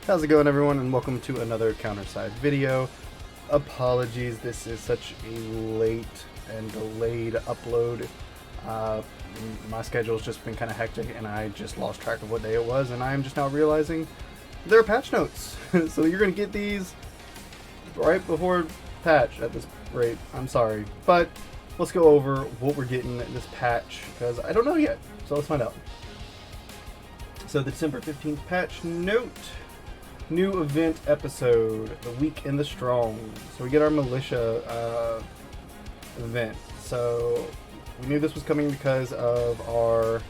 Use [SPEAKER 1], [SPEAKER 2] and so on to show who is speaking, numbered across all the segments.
[SPEAKER 1] How's it going, everyone, and welcome to another Counterside video. Apologies, this is such a late and delayed upload. My schedule's just been kind of hectic and I just lost track of what day it was, and I am just now realizing there are patch notes. So you're going to get these right before patch at this rate. I'm sorry, but let's go over what we're getting in this patch because I don't know yet, so let's find out. So the December 15th patch note. New event episode, the weak and the strong. So we get our Militia event. So we knew this was coming because of our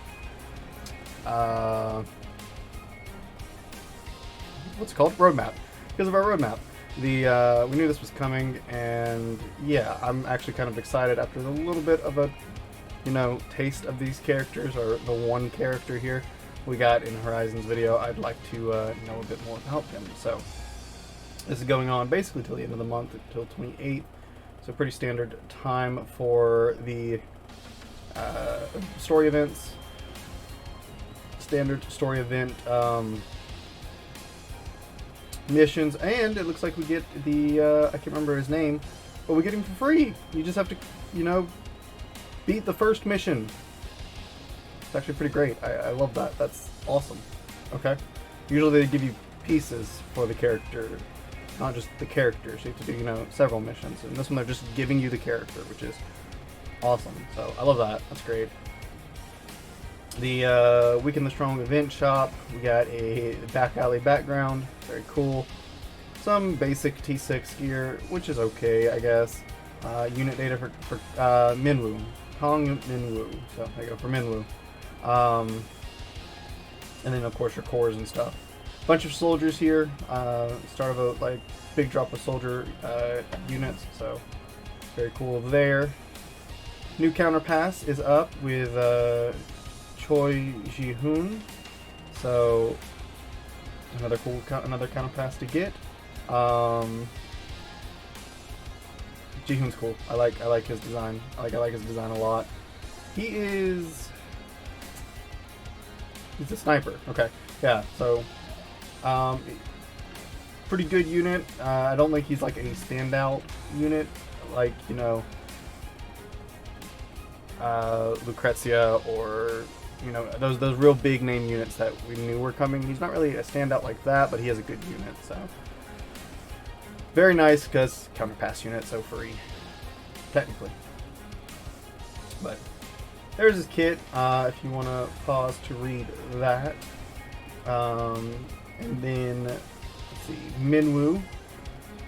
[SPEAKER 1] what's it called? Roadmap. Because of our roadmap. We knew this was coming, and yeah, I'm actually kind of excited after a little bit of a taste of these characters, or the one character here we got in Horizon's video. I'd like to know a bit more about him. So this is going on basically till the end of the month, until 28th. So pretty standard time for the story events. Standard story event missions, and it looks like we get the I can't remember his name, but we get him for free. You just have to beat the first mission. It's actually pretty great. I love that. That's awesome. Okay. Usually they give you pieces for the character, not just the character. So you have to do, several missions. And this one they're just giving you the character, which is awesome. So I love that. That's great. The Weak and the Strong event shop. We got a back alley background. Very cool. Some basic T6 gear, which is okay, I guess. Unit data for Minwoo. Hong Minwoo. So there you go, for Minwoo. And then of course your cores and stuff. Bunch of soldiers here. Start of a big drop of soldier units. So very cool there. New counter pass is up with Choi Ji-hoon. So another counter pass to get. Ji-hoon's cool. I like his design. I like his design a lot. He's a sniper. Okay. Yeah. So pretty good unit. I don't think he's like a standout unit like Lucrezia or those real big name units that we knew were coming. He's not really a standout like that, but he has a good unit. So very nice because counter pass unit, so free technically. But there's his kit, if you want to pause to read that. And then, let's see, Minwoo,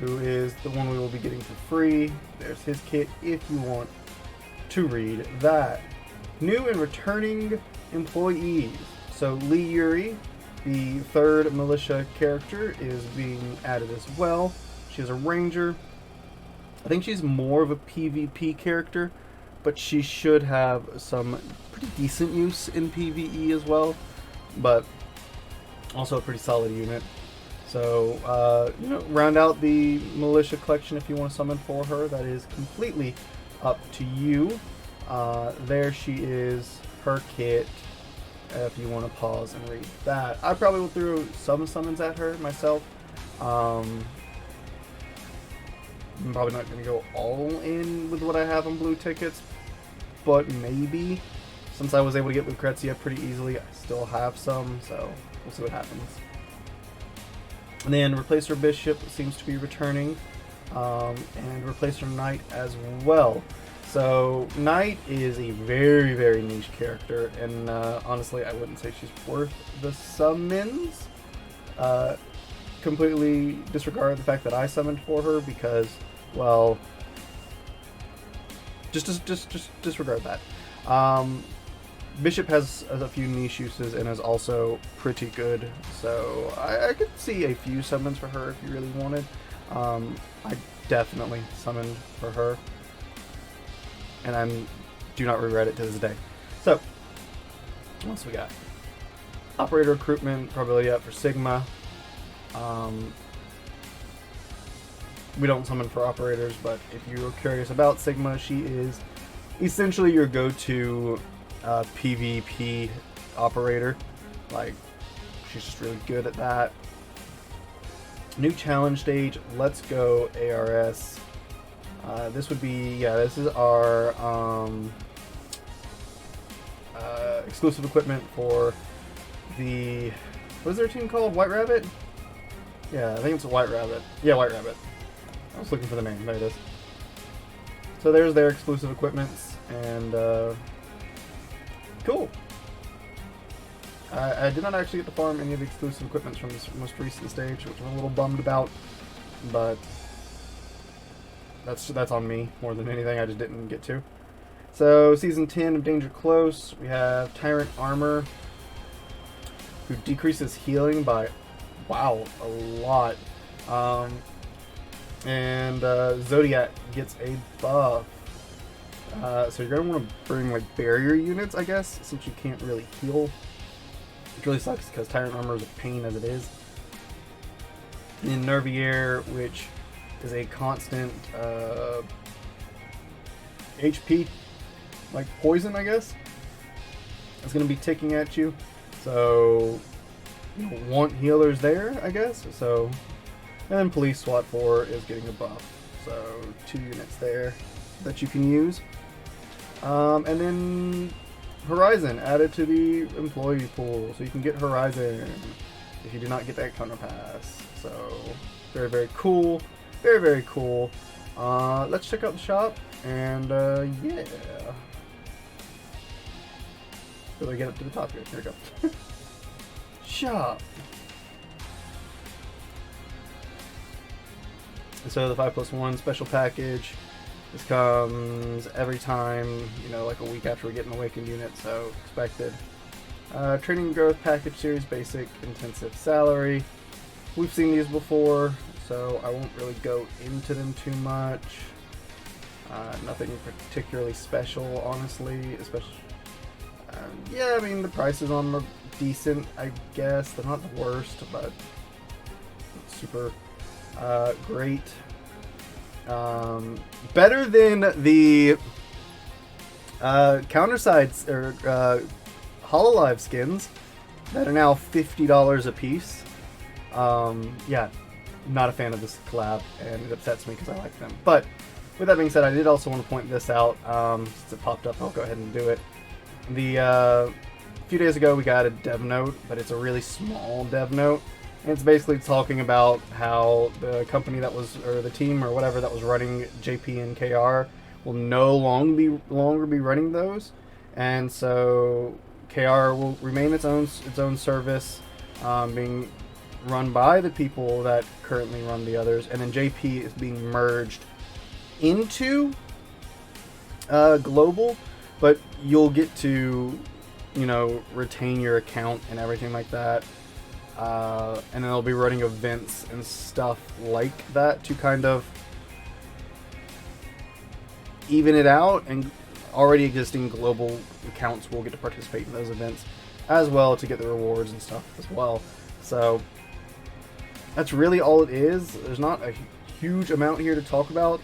[SPEAKER 1] who is the one we will be getting for free. There's his kit if you want to read that. New and returning employees. So Lee Yuri, the third Militia character, is being added as well. She's a ranger. I think she's more of a PvP character, but she should have some pretty decent use in PvE as well, but also a pretty solid unit. So, round out the Militia collection if you want to summon for her. That is completely up to you. There she is, her kit, if you want to pause and read that. I probably will throw some summons at her myself. I'm probably not going to go all in with what I have on blue tickets, but maybe, since I was able to get Lucrezia pretty easily, I still have some, so we'll see what happens. And then Replacer Bishop seems to be returning, and Replacer Knight as well. So Knight is a very, very niche character, and honestly, I wouldn't say she's worth the summons. Completely disregard the fact that I summoned for her because, well, just disregard that. Bishop has a few niche uses and is also pretty good, so I could see a few summons for her if you really wanted. I definitely summoned for her, and I do not regret it to this day. So, what else we got? Operator recruitment, probably up for Sigma. We don't summon for operators, but if you're curious about Sigma, she is essentially your go-to PvP operator. Like, she's just really good at that. New challenge stage. Let's go ARS. This would be, yeah, this is our exclusive equipment for the, what is their team called? White Rabbit? Yeah, I think it's a White Rabbit. Yeah, White Rabbit. I was looking for the name. There it is. So there's their exclusive equipments, and cool. I did not actually get to farm any of the exclusive equipments from this most recent stage, which I'm a little bummed about, but that's on me more than anything. I just didn't get to. So Season 10 of Danger Close, we have Tyrant Armor, who decreases healing by, wow, a lot. And Zodiac gets a buff. So you're going to want to bring like barrier units, I guess, since you can't really heal. Which really sucks because Tyrant Armor is a pain as it is. And Nervier, which is a constant HP, like poison, I guess. It's going to be ticking at you. So you don't want healers there, I guess. So, and then Police SWAT 4 is getting a buff. So 2 units there that you can use. And then Horizon added to the employee pool, so you can get Horizon if you do not get that counter pass. So very, very cool. Very, very cool. Let's check out the shop, and yeah. Did I get up to the top here? Here we go. Shop. So the 5+1 special package. This comes every time, you know, like a week after we get an awakened unit, so expected. Training and Growth Package Series Basic Intensive Salary. We've seen these before, so I won't really go into them too much. Nothing particularly special, honestly. Especially, yeah, I mean, the prices on them are decent, I guess. They're not the worst, but not super great. Better than the Countersides or Hololive skins that are now $50 a piece. Yeah, not a fan of this collab, and it upsets me because I like them. But with that being said, I did also want to point this out. Since it popped up, I'll go ahead and do it. A few days ago, we got a dev note, but it's a really small dev note. And it's basically talking about how the company that was, or the team or whatever that was running JP and KR will no longer be running those, and so KR will remain its own service, being run by the people that currently run the others, and then JP is being merged into Global, but you'll get to, you know, retain your account and everything like that. And then they'll be running events and stuff like that to kind of even it out, and already existing global accounts will get to participate in those events as well to get the rewards and stuff as well. So that's really all it is. There's not a huge amount here to talk about,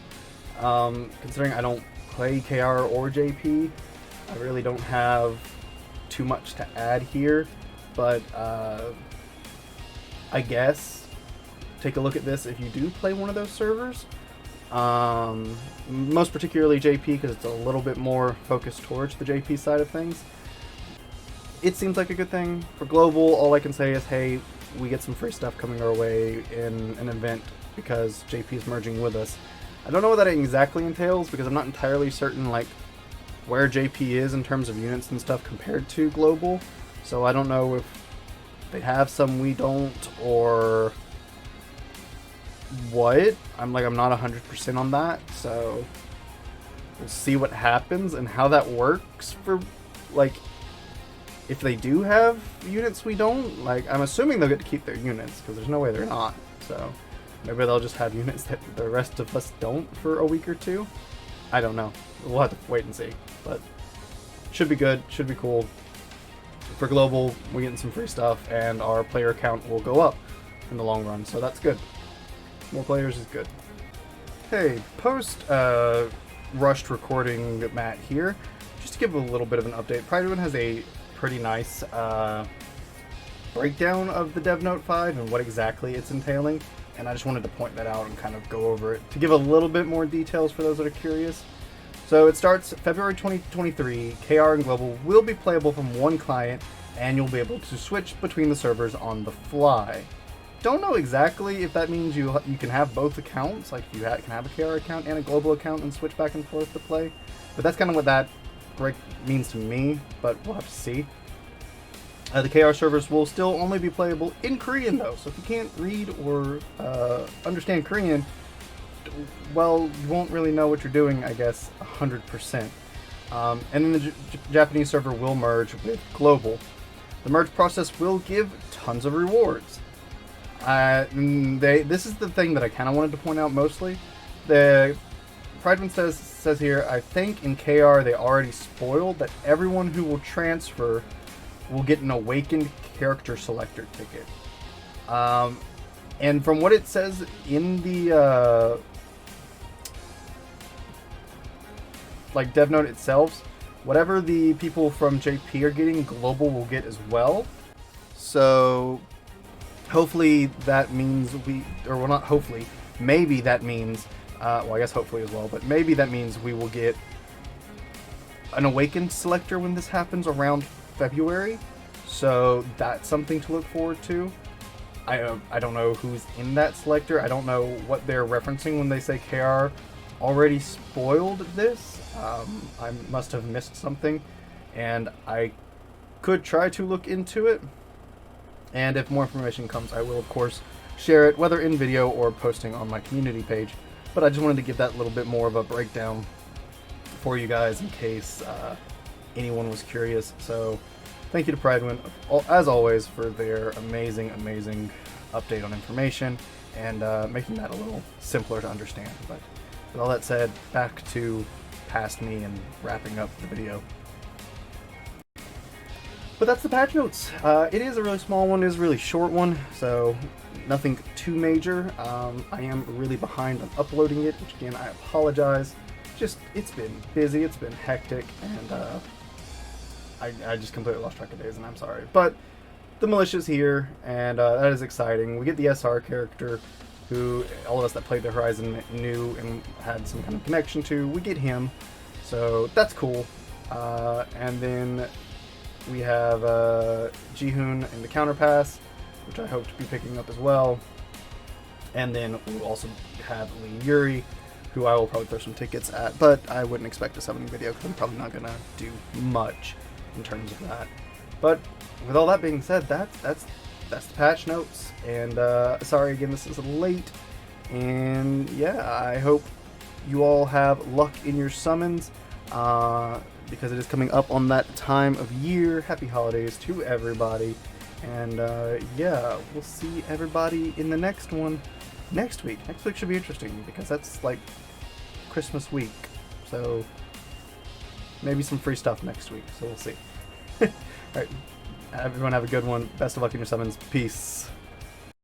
[SPEAKER 1] considering I don't play KR or JP. I really don't have too much to add here, but I guess take a look at this if you do play one of those servers. Most particularly JP, because it's a little bit more focused towards the JP side of things. It seems like a good thing. For Global, all I can say is, hey, we get some free stuff coming our way in an event because JP is merging with us. I don't know what that exactly entails, because I'm not entirely certain like where JP is in terms of units and stuff compared to Global. So I don't know if they have some we don't, or what. I'm not 100% on that, so we'll see what happens and how that works for, like, if they do have units we don't. Like, I'm assuming they'll get to keep their units, because there's no way they're not. So maybe they'll just have units that the rest of us don't for a week or two. I don't know. We'll have to wait and see, but should be good, should be cool. For Global, we're getting some free stuff, and our player count will go up in the long run, so that's good. More players is good. Hey, post rushed recording Matt here, just to give a little bit of an update. Pride has a pretty nice breakdown of the Dev Note 5 and what exactly it's entailing, and I just wanted to point that out and kind of go over it to give a little bit more details for those that are curious. So it starts February 2023. KR and Global will be playable from one client, and you'll be able to switch between the servers on the fly. Don't know exactly if that means you can have both accounts, like you can have a KR account and a Global account and switch back and forth to play, but that's kind of what that means to me, but we'll have to see. The KR servers will still only be playable in Korean though, so if you can't read or understand Korean, well, you won't really know what you're doing, I guess, 100%. And then the Japanese server will merge with Global. The merge process will give tons of rewards. This is the thing that I kind of wanted to point out mostly. The Prideman says here, I think in KR they already spoiled that everyone who will transfer will get an awakened character selector ticket. And from what it says in the like Dev Note itself, whatever the people from JP are getting, Global will get as well. So hopefully that means well, not hopefully, maybe that means, well, I guess hopefully as well, but maybe that means we will get an awakened selector when this happens around February. So that's something to look forward to. I don't know who's in that selector. I don't know what they're referencing when they say KR already spoiled this. I must have missed something, and I could try to look into it. And if more information comes, I will of course share it, whether in video or posting on my community page. But I just wanted to give that little bit more of a breakdown for you guys in case anyone was curious. So thank you to Pridewind, as always, for their amazing update on information and making that a little simpler to understand. But with all that said, back to past me and wrapping up the video. But that's the patch notes. It is a really small one, it is a really short one, so nothing too major. I am really behind on uploading it, which again, I apologize. Just, it's been busy, it's been hectic, and I just completely lost track of days, and I'm sorry. But the Militia's here, and that is exciting. We get the SR character, who all of us that played the Horizon knew and had some kind of connection to. We get him, so that's cool. And then we have Jihoon in the Counterpass, which I hope to be picking up as well. And then we'll also have Lee Yuri, who I will probably throw some tickets at, but I wouldn't expect a summoning video because I'm probably not going to do much in terms of that. But with all that being said, that's the patch notes. And sorry again, this is late. And yeah, I hope you all have luck in your summons, because it is coming up on that time of year. Happy holidays to everybody. And yeah, we'll see everybody in the next one next week. Next week should be interesting because that's like Christmas week. So maybe some free stuff next week. So we'll see. Alright, everyone have a good one. Best of luck in your summons. Peace.